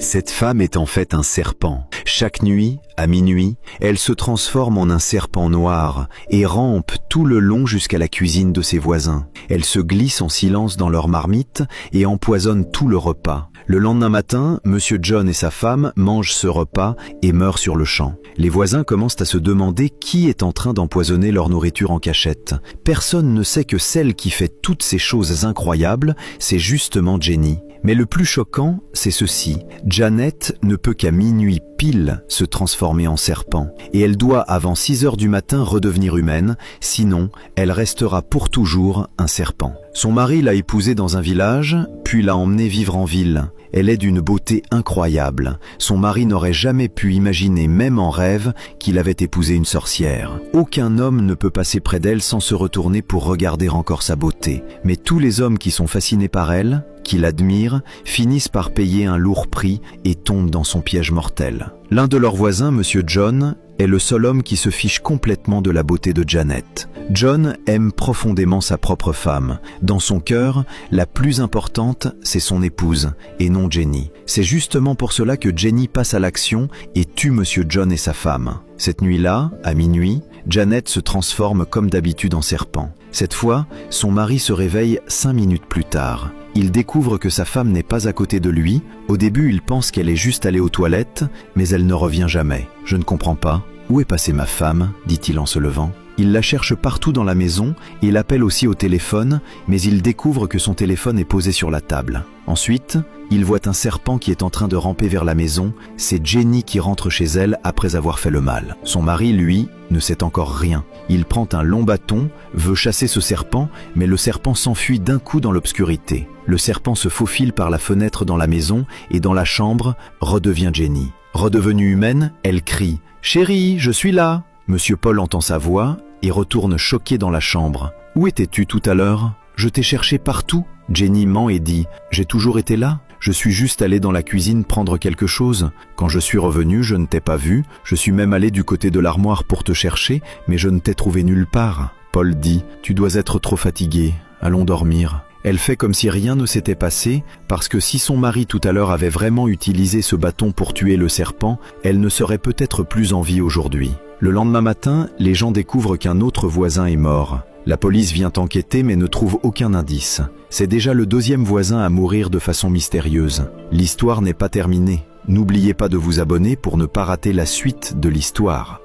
Cette femme est en fait un serpent. Chaque nuit, à minuit, elle se transforme en un serpent noir et rampe tout le long jusqu'à la cuisine de ses voisins. Elle se glisse en silence dans leur marmite et empoisonne tout le repas. Le lendemain matin, Monsieur John et sa femme mangent ce repas et meurent sur le champ. Les voisins commencent à se demander qui est en train d'empoisonner leur nourriture en cachette. Personne ne sait que celle qui fait toutes ces choses incroyables, c'est justement Jenny. Mais le plus choquant, c'est ceci. Janet ne peut qu'à minuit pile se transformer en serpent. Et elle doit, avant 6 heures du matin, redevenir humaine, sinon elle restera pour toujours un serpent. Son mari l'a épousée dans un village, puis l'a emmenée vivre en ville. Elle est d'une beauté incroyable. Son mari n'aurait jamais pu imaginer, même en rêve, qu'il avait épousé une sorcière. Aucun homme ne peut passer près d'elle sans se retourner pour regarder encore sa beauté. Mais tous les hommes qui sont fascinés par elle, qui l'admirent, finissent par payer un lourd prix et tombent dans son piège mortel. L'un de leurs voisins, Monsieur John, est le seul homme qui se fiche complètement de la beauté de Janet. John aime profondément sa propre femme. Dans son cœur, la plus importante, c'est son épouse, et non Jenny. C'est justement pour cela que Jenny passe à l'action et tue Monsieur John et sa femme. Cette nuit-là, à minuit, Janet se transforme comme d'habitude en serpent. Cette fois, son mari se réveille 5 minutes plus tard. Il découvre que sa femme n'est pas à côté de lui. Au début, il pense qu'elle est juste allée aux toilettes, mais elle ne revient jamais. « Je ne comprends pas. Où est passée ma femme ?» dit-il en se levant. Il la cherche partout dans la maison et l'appelle aussi au téléphone, mais il découvre que son téléphone est posé sur la table. Ensuite, il voit un serpent qui est en train de ramper vers la maison. C'est Jenny qui rentre chez elle après avoir fait le mal. Son mari, lui, ne sait encore rien. Il prend un long bâton, veut chasser ce serpent, mais le serpent s'enfuit d'un coup dans l'obscurité. Le serpent se faufile par la fenêtre dans la maison et dans la chambre redevient Jenny. Redevenue humaine, elle crie « Chérie, je suis là !» Monsieur Paul entend sa voix et retourne choqué dans la chambre. « Où étais-tu tout à l'heure ? Je t'ai cherché partout. » Jenny ment et dit « J'ai toujours été là. Je suis juste allé dans la cuisine prendre quelque chose. Quand je suis revenu, je ne t'ai pas vu. Je suis même allé du côté de l'armoire pour te chercher, mais je ne t'ai trouvé nulle part. » Paul dit « Tu dois être trop fatigué. Allons dormir. » Elle fait comme si rien ne s'était passé, parce que si son mari tout à l'heure avait vraiment utilisé ce bâton pour tuer le serpent, elle ne serait peut-être plus en vie aujourd'hui. Le lendemain matin, les gens découvrent qu'un autre voisin est mort. La police vient enquêter mais ne trouve aucun indice. C'est déjà le 2e voisin à mourir de façon mystérieuse. L'histoire n'est pas terminée. N'oubliez pas de vous abonner pour ne pas rater la suite de l'histoire.